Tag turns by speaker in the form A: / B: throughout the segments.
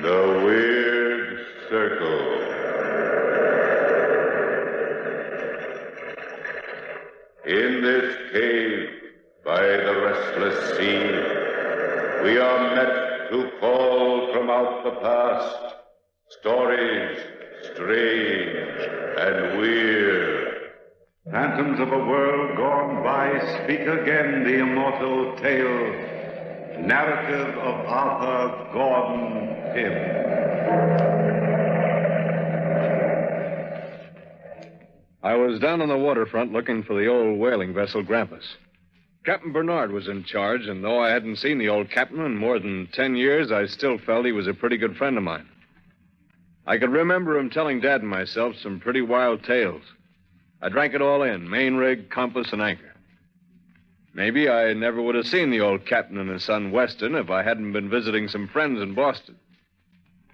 A: The Weird Circle. In this cave by the restless sea, we are met to call from out the past stories strange and weird. Phantoms of a world gone by speak again the immortal tale. Narrative of Arthur Gordon Pym.
B: I was down on the waterfront looking for the old whaling vessel Grampus. Captain Bernard was in charge, and though I hadn't seen the old captain in more than 10 years, I still felt he was a pretty good friend of mine. I could remember him telling Dad and myself some pretty wild tales. I drank it all in, main rig, compass, and anchor. Maybe I never would have seen the old captain and his son Weston if I hadn't been visiting some friends in Boston.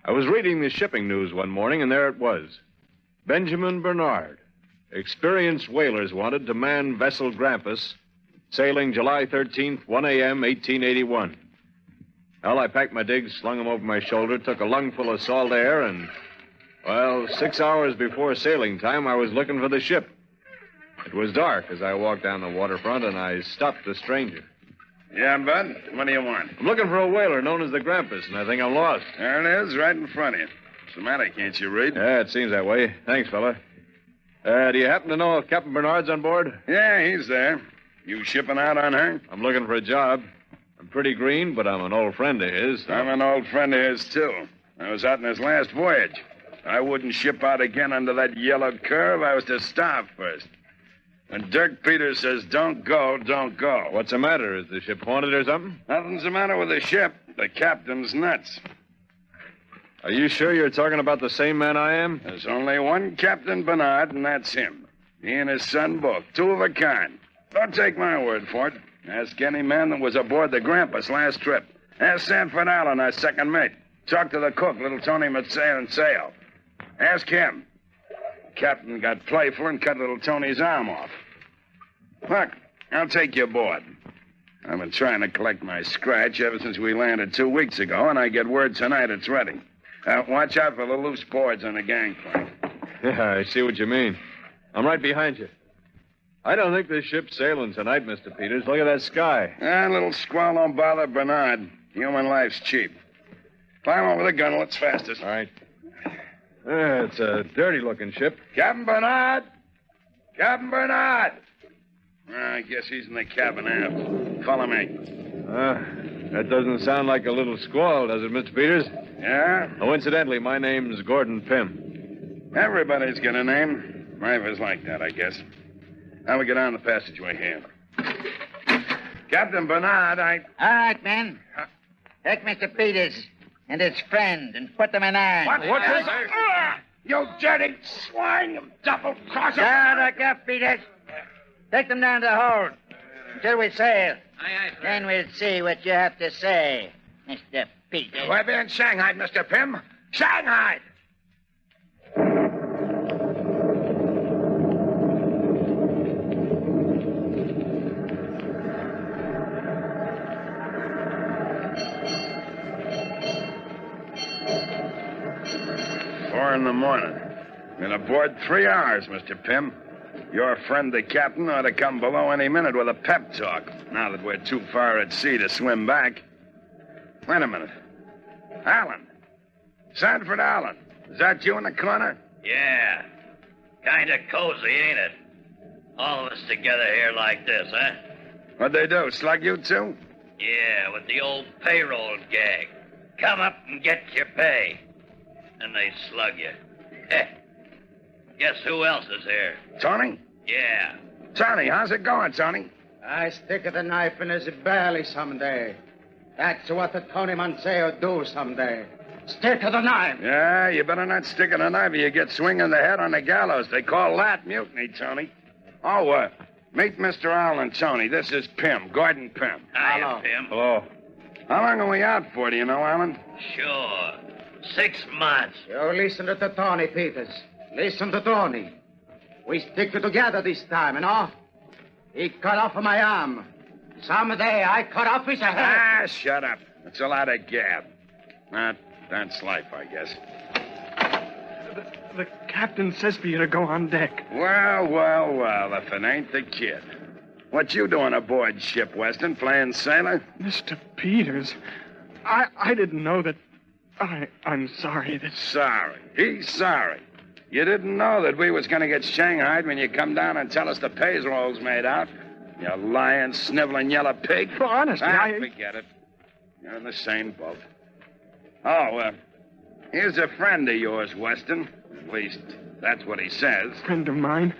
B: I was reading the shipping news one morning, and there it was. Benjamin Bernard, experienced whalers wanted to man vessel Grampus, sailing July 13th, 1 a.m., 1881. Well, I packed my digs, slung them over my shoulder, took a lungful of salt air, and, 6 hours before sailing time, I was looking for the ship. It was dark as I walked down the waterfront, and I stopped the stranger.
C: Yeah, Bud? What do you want?
B: I'm looking for a whaler known as the Grampus, and I think I'm lost.
C: There it is, right in front of you. What's the matter? Can't you read?
B: Yeah, it seems that way. Thanks, fella. Do you happen to know if Captain Bernard's on board?
C: Yeah, he's there. You shipping out on her?
B: I'm looking for a job. I'm pretty green, but I'm an old friend of his. So...
C: I'm an old friend of his, too. I was out in his last voyage. I wouldn't ship out again under that yellow curve. I was to starve first. When Dirk Peters says, don't go, don't go.
B: What's the matter? Is the ship haunted or something?
C: Nothing's the matter with the ship. The captain's nuts.
B: Are you sure you're talking about the same man I am?
C: There's only one Captain Bernard, and that's him. He and his son both. Two of a kind. Don't take my word for it. Ask any man that was aboard the Grampus last trip. Ask Sanford Allen, our second mate. Talk to the cook, little Tony Mateo and Sale. Ask him. The captain got playful and cut little Tony's arm off. Look, I'll take you aboard. I've been trying to collect my scratch ever since we landed 2 weeks ago, and I get word tonight it's ready. Watch out for the loose boards on the gangplank.
B: Yeah, I see what you mean. I'm right behind you. I don't think this ship's sailing tonight, Mr. Peters. Look at that sky.
C: Little squall don't bother Bernard. Human life's cheap. Climb over the gunwale. It's fastest.
B: All right. It's a dirty-looking ship.
C: Captain Bernard! Captain Bernard! I guess he's in the cabin aft. Follow me.
B: That doesn't sound like a little squall, does it, Mr. Peters?
C: Yeah?
B: Oh, incidentally, my name's Gordon Pym.
C: Everybody's got a name. Life is like that, I guess. Now we get down the passageway here. Captain Bernard,
D: All right, men. Take Mr. Peters and his friend and put them in irons.
C: What's this? You dirty swine! You double-crosser!
D: Down up, Peters. Take them down to the hold until we sail.
E: Aye,
D: Then we'll see what you have to say, Mr. Peters.
C: We're being Shanghai, Mr. Pym. Shanghai! Four in the morning. Been aboard 3 hours, Mr. Pym. Your friend, the captain, ought to come below any minute with a pep talk, now that we're too far at sea to swim back. Wait a minute. Allen. Sanford Allen. Is that you in the corner?
E: Yeah. Kind of cozy, ain't it? All of us together here like this, huh?
C: What'd they do, slug you too?
E: Yeah, with the old payroll gag. Come up and get your pay. And they slug you. Guess who else is here?
C: Tony?
E: Yeah.
C: Tony, how's it going, Tony?
D: I stick the knife in his belly someday. That's what the Tony Manseo do someday. Stick to the knife.
C: Yeah, you better not stick in a knife or you get swinging the head on the gallows. They call that mutiny, Tony. Oh, meet Mr. Allen, Tony. This is Pym, Gordon Pym.
E: Hiya, Pym.
B: Hello.
C: How long are we out for, do you know, Allen?
E: Sure. 6 months.
D: You listen to the Tony, Peters. Listen to Tony. We stick together this time, you know? He cut off my arm. Someday I cut off his head.
C: Ah, shut up. It's a lot of gab. Now, That's life, I guess.
F: The captain says for you to go on deck.
C: Well, if it ain't the kid. What you doing aboard ship, Weston? Playing sailor?
F: Mr. Peters, I didn't know that... I'm sorry that...
C: Sorry. He's sorry. You didn't know that we was going to get shanghaied when you come down and tell us the payroll's made out? You lying, sniveling yellow pig.
F: Well, honestly,
C: Forget it. You're in the same boat. Oh, here's a friend of yours, Weston. At least, that's what he says.
F: Friend of mine?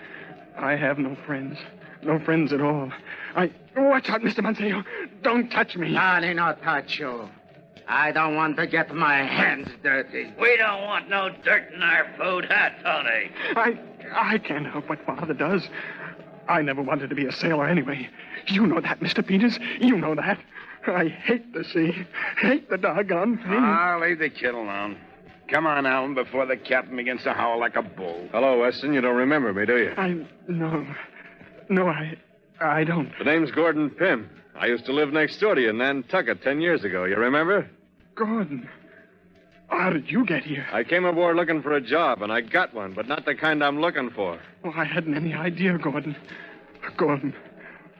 F: I have no friends. No friends at all. Watch out, Mr. Mansell. Don't touch me.
D: Tony, not touch you. I don't want to get my hands dirty.
E: We don't want no dirt in our food, huh, Tony?
F: I can't help what Father does. I never wanted to be a sailor anyway. You know that, Mr. Peters. You know that. I hate the sea. Hate the doggone thing.
C: I'll leave the kid alone. Come on, Alan, before the captain begins to howl like a bull.
B: Hello, Weston. You don't remember me, do you?
F: No, I don't.
B: The name's Gordon Pym. I used to live next door to you in Nantucket 10 years ago. You remember?
F: Gordon. How did you get here?
B: I came aboard looking for a job, and I got one, but not the kind I'm looking for.
F: Oh, I hadn't any idea, Gordon. Gordon,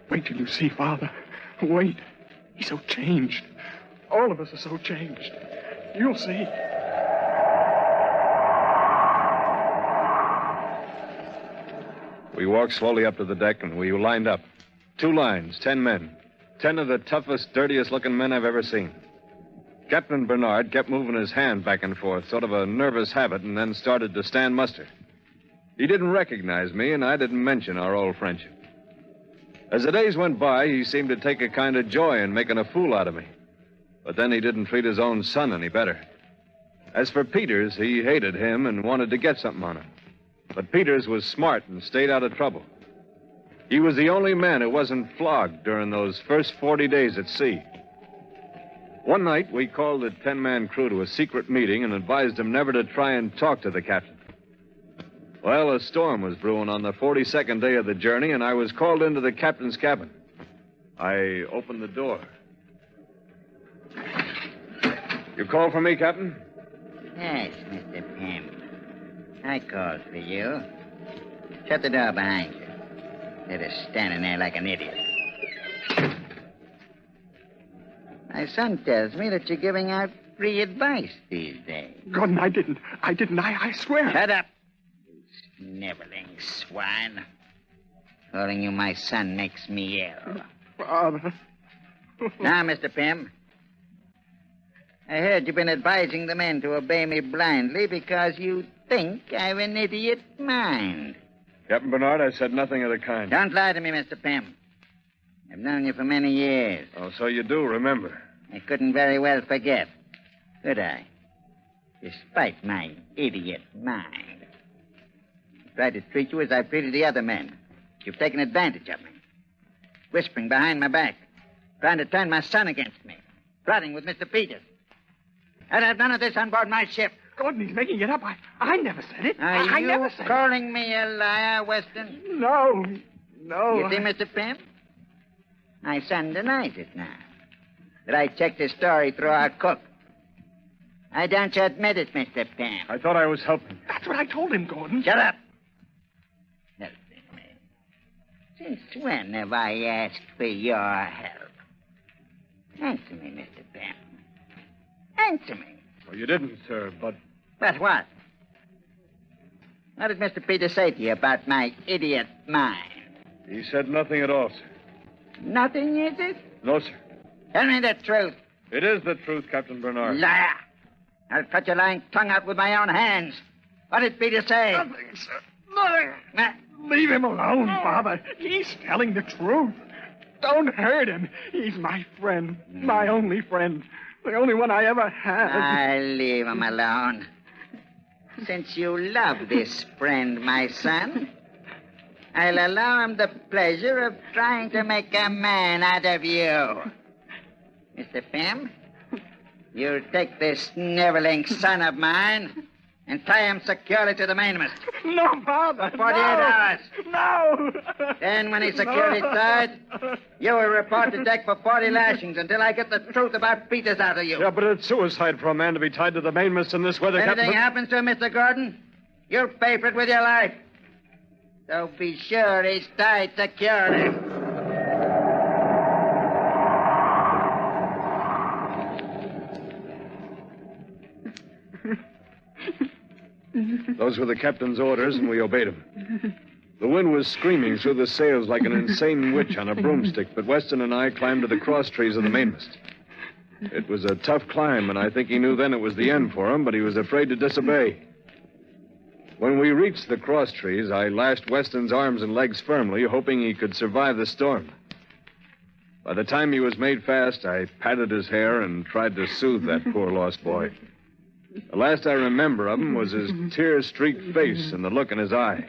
F: wait till you see Father. Wait. He's so changed. All of us are so changed. You'll see.
B: We walked slowly up to the deck, and we lined up. 2 lines, 10 men. 10 of the toughest, dirtiest-looking men I've ever seen. Captain Bernard kept moving his hand back and forth, sort of a nervous habit, and then started to stand muster. He didn't recognize me, and I didn't mention our old friendship. As the days went by, he seemed to take a kind of joy in making a fool out of me. But then he didn't treat his own son any better. As for Peters, he hated him and wanted to get something on him. But Peters was smart and stayed out of trouble. He was the only man who wasn't flogged during those first 40 days at sea. One night, we called the 10-man crew to a secret meeting and advised them never to try and talk to the captain. Well, a storm was brewing on the 42nd day of the journey, and I was called into the captain's cabin. I opened the door. You called for me, Captain?
G: Yes, Mr. Pym. I called for you. Shut the door behind you. Instead of standing there like an idiot. My son tells me that you're giving out free advice these days.
F: Gordon, I didn't. I swear.
G: Shut up, you sniveling swine. Calling you my son makes me ill.
F: Father.
G: Now, Mr. Pym, I heard you've been advising the men to obey me blindly because you think I've an idiot mind.
B: Captain Bernard, I said nothing of the kind.
G: Don't lie to me, Mr. Pym. I've known you for many years.
B: Oh, so you do remember.
G: I couldn't very well forget, could I? Despite my idiot mind. I tried to treat you as I've treated the other men. You've taken advantage of me. Whispering behind my back. Trying to turn my son against me. Plotting with Mr. Peters. I'd have none of this on board my ship.
F: Gordon, he's making it up. I never said it.
G: Are
F: I
G: you
F: never said
G: calling me a liar, Weston?
F: No.
G: You see, Mr. Pym? My son denies it now. That I checked his story through our cook. Why don't you admit it, Mr. Pym?
B: I thought I was helping.
F: That's what I told him, Gordon.
G: Shut up. Helping me. Since when have I asked for your help? Answer me, Mr. Pym. Answer me.
B: Well, you didn't, sir, but...
G: But what? What did Mr. Peters say to you about my idiot mind?
B: He said nothing at all, sir.
G: Nothing, is it?
B: No, sir.
G: Tell me the truth.
B: It is the truth, Captain Bernard.
G: Liar. I'll cut your lying tongue out with my own hands. What did Peter say?
F: Nothing, sir. Nothing. Leave him alone, Father. He's telling the truth. Don't hurt him. He's my friend. My only friend. The only one I ever had.
G: I'll leave him alone. Since you love this friend, my son, I'll allow him the pleasure of trying to make a man out of you. Mr. Pym, you'll take this sniveling son of mine and tie him securely to the mainmast.
F: No, Father.
G: For 48 hours.
F: No.
G: Then, when he's securely tied, you will report to deck for 40 lashings until I get the truth about Peters out of you.
B: Yeah, but it's suicide for a man to be tied to the mainmast in this weather,
G: If anything
B: Captain.
G: happens to him, Mr. Gordon, you'll pay for it with your life. So be sure he's tied securely.
B: Those were the captain's orders, and we obeyed them. The wind was screaming through the sails like an insane witch on a broomstick, but Weston and I climbed to the cross trees of the mainmast. It was a tough climb, and I think he knew then it was the end for him, but he was afraid to disobey. When we reached the cross trees, I lashed Weston's arms and legs firmly, hoping he could survive the storm. By the time he was made fast, I patted his hair and tried to soothe that poor lost boy. The last I remember of him was his tear-streaked face and the look in his eye.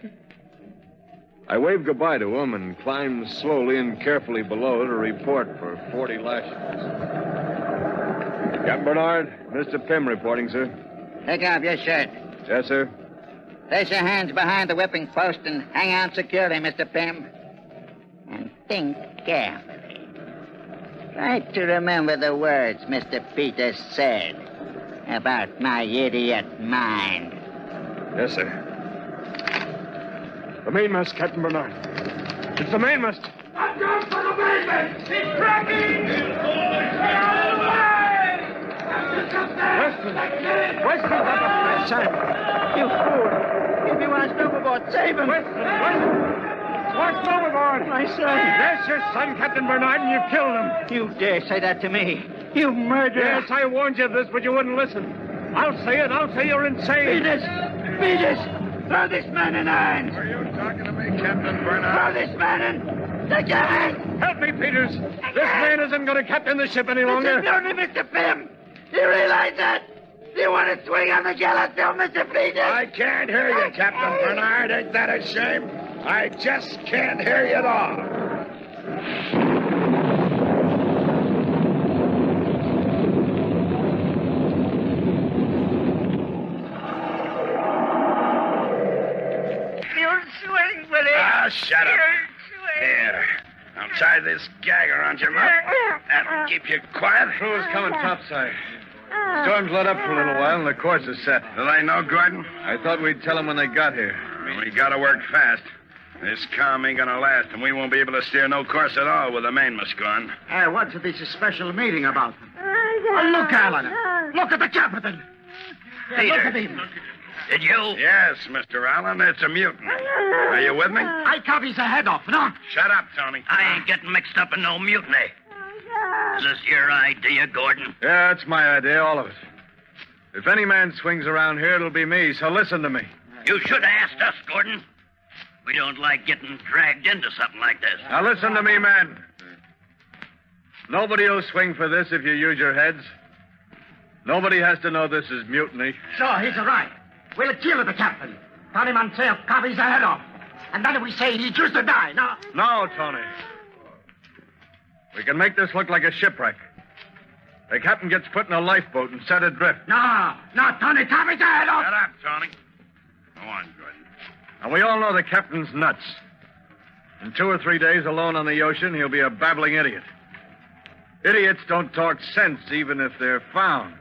B: I waved goodbye to him and climbed slowly and carefully below to report for 40 lashings. Captain Bernard, Mr. Pym reporting, sir.
G: Take off your shirt.
B: Yes, sir.
G: Place your hands behind the whipping post and hang on securely, Mr. Pym. And think carefully. Try to remember the words Mr. Peters said about my idiot mind.
B: Yes, sir. The mainmast, Captain Bernard. It's the mainmast.
F: I'm going for the mainmast. He's cracking.
B: Weston,
G: My son, you fool. If he wants overboard, save him.
F: What's overboard?
G: My son.
F: That's your son, Captain Bernard, and you killed him.
G: You dare say that to me? You murderer.
F: Yes, I warned you of this, but you wouldn't listen. I'll say it. I'll say you're insane.
G: Peters, throw this man in irons.
C: Are you talking to me, Captain
G: Throw
C: Bernard?
G: this man in the gang.
F: Help me, Peters. This man isn't going to captain the ship any
G: This
F: longer.
G: is only Mr. Pym. Do you realize that? Do you want to swing on the gallows still, Mr. Peters?
C: I can't hear you, Captain Bernard. Ain't that a shame? I just can't hear you at all.
G: You'll swing with it.
C: Ah, shut up. Here. I'll tie this gag around your mouth. That'll keep you quiet.
B: Crew's coming topside. Storm's let up for a little while, and the course is set.
C: Do they know, Gordon?
B: I thought we'd tell them when they got here.
C: We gotta work fast. This calm ain't gonna last, and we won't be able to steer no course at all with the mainmast gone.
D: What's this special meeting about? Look, Allen. Look at the captain.
E: Peter.
D: Look at him.
E: Did you?
C: Yes, Mr. Allen, it's a mutiny. Are you with me?
D: I cut his head off, no?
C: Shut up, Tony.
E: I ain't getting mixed up in no mutiny. Is this your idea, Gordon?
B: Yeah, that's my idea, all of it. If any man swings around here, it'll be me, so listen to me.
E: You should have asked us, Gordon. We don't like getting dragged into something like this.
B: Now listen to me, man. Nobody will swing for this if you use your heads. Nobody has to know this is mutiny.
D: Sure, he's right. We'll kill the captain. Turn him on sail, cut his head off. And then we say he chooses to die, no?
B: No, Tony. We can make this look like a shipwreck. The captain gets put in a lifeboat and set adrift.
D: No, Tony, cut his head off.
C: Shut up, Tony. Go on, Gordon.
B: And we all know the captain's nuts. In 2 or 3 days alone on the ocean, he'll be a babbling idiot. Idiots don't talk sense even if they're found.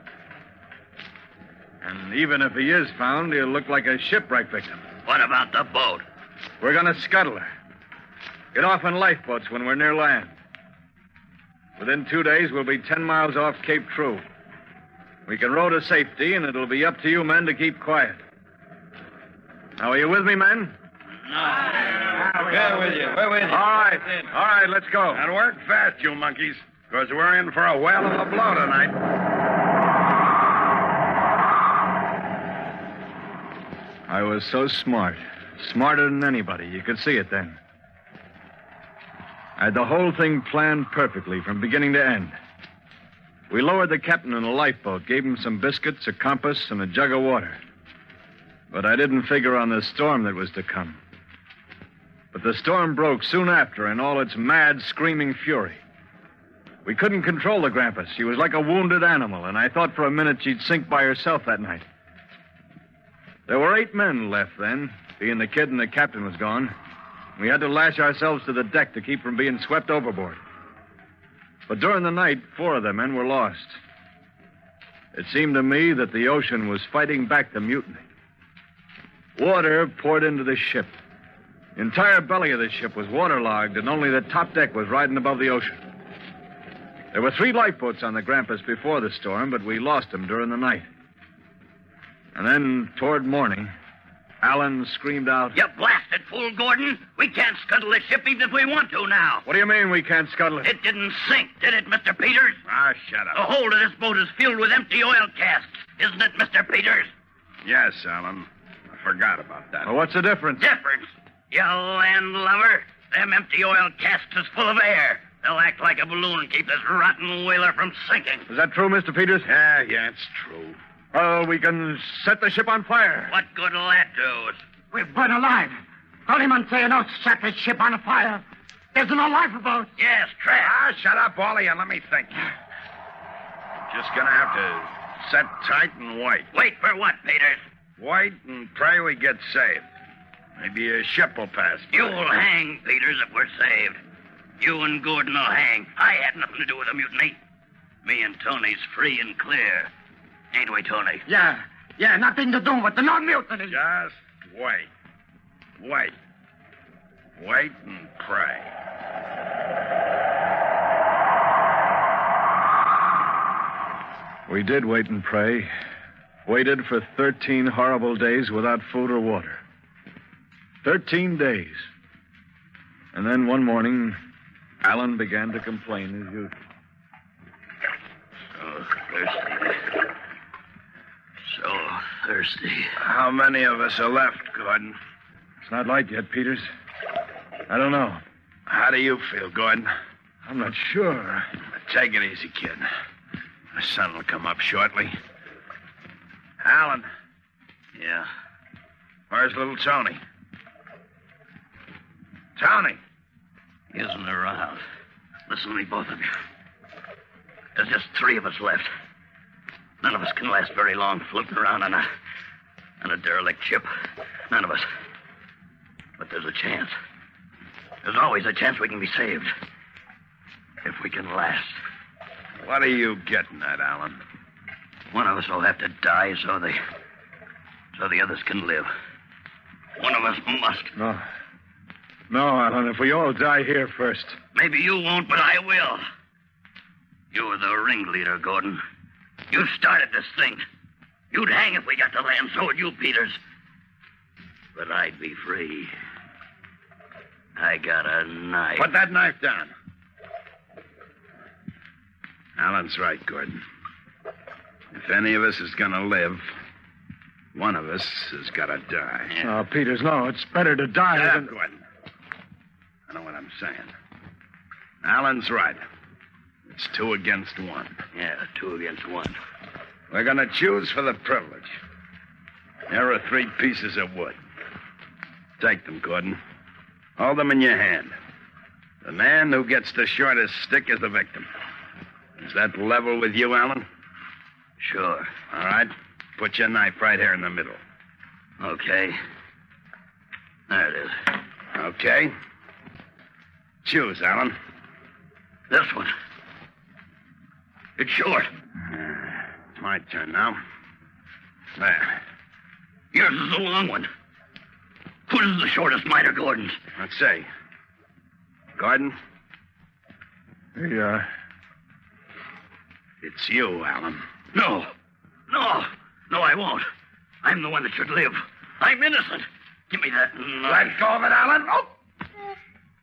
B: And even if he is found, he'll look like a shipwreck victim.
E: What about the boat?
B: We're going to scuttle her. Get off in lifeboats when we're near land. Within 2 days, we'll be 10 miles off Cape True. We can row to safety, and it'll be up to you men to keep quiet. Now, are you with me, men?
C: We're with you. We're with you.
B: All right, let's go.
C: And work fast, you monkeys, because we're in for a whale of a blow tonight.
B: I was so smart. Smarter than anybody. You could see it then. I had the whole thing planned perfectly from beginning to end. We lowered the captain in a lifeboat, gave him some biscuits, a compass, and a jug of water. But I didn't figure on the storm that was to come. But the storm broke soon after in all its mad, screaming fury. We couldn't control the Grampus. She was like a wounded animal, and I thought for a minute she'd sink by herself that night. There were 8 men left then, being the kid and the captain was gone. We had to lash ourselves to the deck to keep from being swept overboard. But during the night, 4 of the men were lost. It seemed to me that the ocean was fighting back the mutiny. Water poured into the ship. The entire belly of the ship was waterlogged, and only the top deck was riding above the ocean. There were 3 lifeboats on the Grampus before the storm, but we lost them during the night. And then, toward morning, Allen screamed out...
E: You blasted fool, Gordon. We can't scuttle the ship even if we want to now.
B: What do you mean we can't scuttle it?
E: It didn't sink, did it, Mr. Peters?
C: Ah, shut up.
E: The hold of this boat is filled with empty oil casks, isn't it, Mr. Peters?
C: Yes, Allen. I forgot about that.
B: Well, what's the difference?
E: Difference? You landlubber. Them empty oil casks is full of air. They'll act like a balloon and keep this rotten whaler from sinking.
B: Is that true, Mr. Peters?
C: Yeah, it's true.
B: Well, we can set the ship on fire.
E: What good will that do?
F: We're burnt alive. Alimente and set the ship on fire. There's no lifeboat.
E: Yes, Trap.
C: Ah, shut up, Ollie, and let me think. Just gonna have to set tight and wait.
E: Wait for what, Peters?
C: Wait and pray we get saved. Maybe a ship will pass by.
E: You'll hang, Peters, if we're saved. You and Gordon will hang. I had nothing to do with the mutiny. Me and Tony's free and clear. Ain't we, Tony?
F: Yeah, nothing to do with the non-mutiny.
C: Just wait. Wait. Wait and pray.
B: We did wait and pray. Waited for 13 horrible days without food or water. 13 days. And then one morning, Allen began to complain as usual.
E: So thirsty. So thirsty.
C: How many of us are left, Gordon?
B: It's not light yet, Peters. I don't know.
C: How do you feel, Gordon?
B: I'm not sure.
C: Take it easy, kid. The sun will come up shortly. Allen.
E: Yeah.
C: Where's little Tony? Tony.
E: He isn't around. Listen to me, both of you. There's just 3 of us left. None of us can last very long floating around on a derelict ship. None of us. But there's a chance. There's always a chance we can be saved. If we can last.
C: What are you getting at, Allen?
E: One of us will have to die so the others can live. One of us must.
B: No, Allen, if we all die here first.
E: Maybe you won't, but I will. You were the ringleader, Gordon. You started this thing. You'd hang if we got to land, so would you, Peters. But I'd be free. I got a knife.
C: Put that knife down. Allen's right, Gordon. If any of us is going to live, one of us has got to die.
B: Oh, Peters, no. It's better to die
C: Shut
B: than...
C: up, Gordon. I know what I'm saying. Allen's right. It's 2 against 1.
E: Yeah, 2 against 1.
C: We're going to choose for the privilege. There are 3 pieces of wood. Take them, Gordon. Hold them in your hand. The man who gets the shortest stick is the victim. Is that level with you, Allen?
E: Sure.
C: All right. Put your knife right here in the middle.
E: Okay. There it is.
C: Okay. Choose, Allen.
E: This one. It's short.
C: It's my turn now. There.
E: Yours is the long one. Whose is the shortest, mine or Gordon's?
C: Let's see. Gordon?
B: Yeah.
C: It's you, Allen.
E: No, I won't. I'm the one that should live. I'm innocent. Give me that knife.
C: Let go of it, Allen. Oh!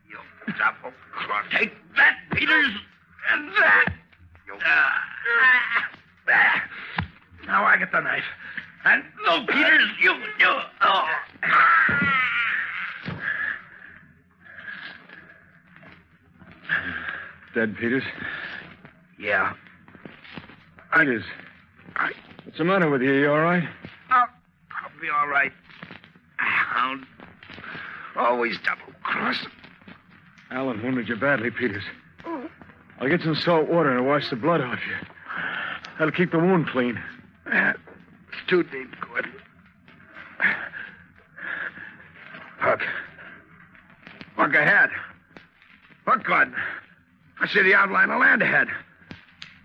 C: You double cross.
E: Take that, Peters, and that.
C: Now I get the knife.
E: And no, Peters, you. Oh.
B: Dead, Peters?
C: Yeah.
B: Peters. What's the matter with you? You all right?
C: I'll be all right. Hound. Always double-cross.
B: Allen wounded you badly, Peters. I'll get some salt water and wash the blood off you. That'll keep the wound clean.
C: It's too deep, Gordon. Look ahead. Look, Gordon. I see the outline of land ahead.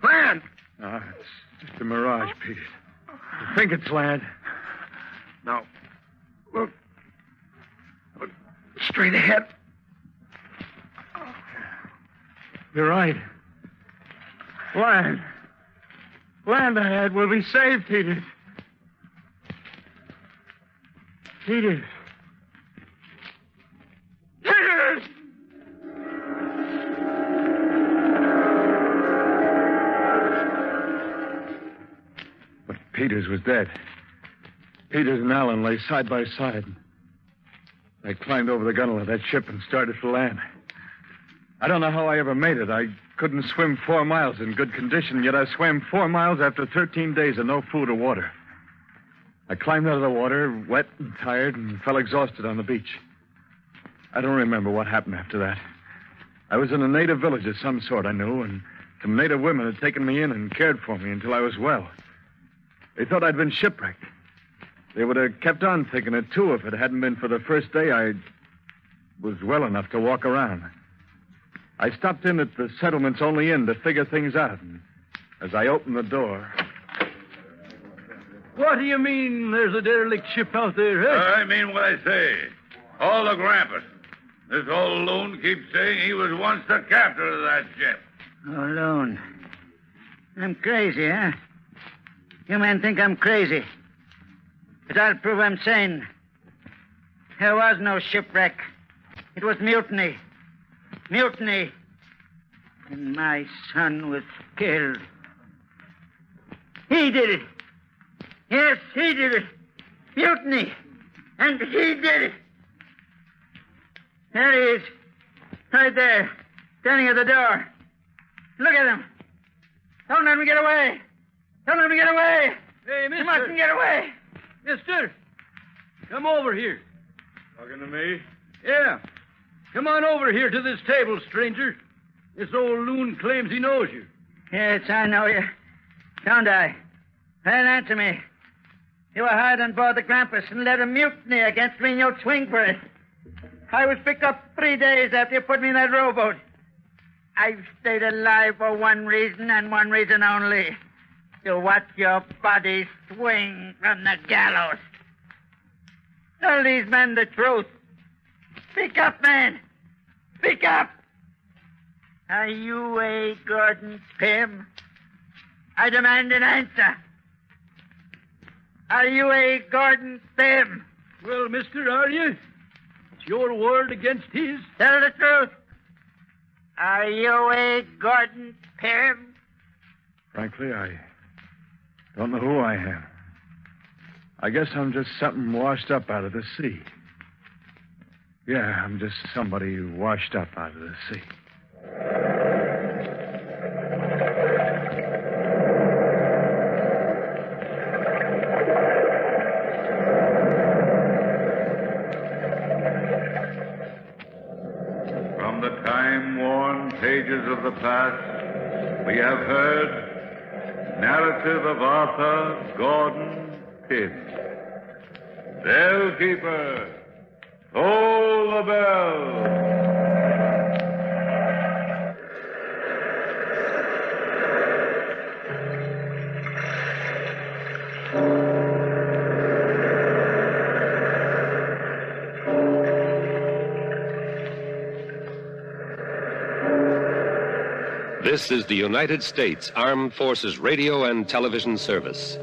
C: Land!
F: No, it's just a mirage, Pete. You think it's land?
C: No. Look. Look straight ahead.
F: You're right. Land. Land ahead. We'll be saved, Peters. Peters. Peters! But Peters was dead. Peters and Allen lay side by side. I climbed over the gunwale of that ship and started for land. I don't know how I ever made it. I couldn't swim 4 miles in good condition, yet I swam 4 miles after 13 days of no food or water. I climbed out of the water, wet and tired, and fell exhausted on the beach. I don't remember what happened after that. I was in a native village of some sort, I knew, and some native women had taken me in and cared for me until I was well. They thought I'd been shipwrecked. They would have kept on thinking it, too, if it hadn't been for the first day I was well enough to walk around. I stopped in at the settlement's only inn to figure things out, and as I opened the door...
H: What do you mean there's a derelict ship out there, eh?
A: I mean what I say. All the Grampus. This old loon keeps saying he was once the captain of that ship.
G: Oh, Loon. I'm crazy, huh? You men think I'm crazy. But I'll prove I'm sane. There was no shipwreck. It was mutiny. Mutiny. And my son was killed. He did it. Yes, he did it. Mutiny. And he did it. There he is. Right there. Standing at the door. Look at him. Don't let me get away. Don't let me get away.
H: Hey, mister.
G: You mustn't get away.
H: Mister, come over here.
B: Talking to me?
H: Yeah. Come on over here to this table, stranger. This old loon claims he knows you.
G: Yes, I know you. Don't I? Then answer me. You were hired on board the Grampus and led a mutiny against me, and you'll swing for it. I was picked up 3 days after you put me in that rowboat. I've stayed alive for one reason and one reason only. To watch your body swing from the gallows. Tell these men the truth. Speak up, man. Speak up. Are you A. Gordon Pym? I demand an answer. Are you A. Gordon Pym?
H: Well, mister, are you? It's your word against his.
G: Tell the truth. Are you A. Gordon Pym?
F: Frankly, I don't know who I am. I guess I'm just something washed up out of the sea. Yeah, I'm just somebody washed up out of the sea.
A: From the time-worn pages of the past, we have heard narrative of Arthur Gordon Pym. Bellkeeper, toll the bell.
I: This is the United States Armed Forces Radio and Television Service.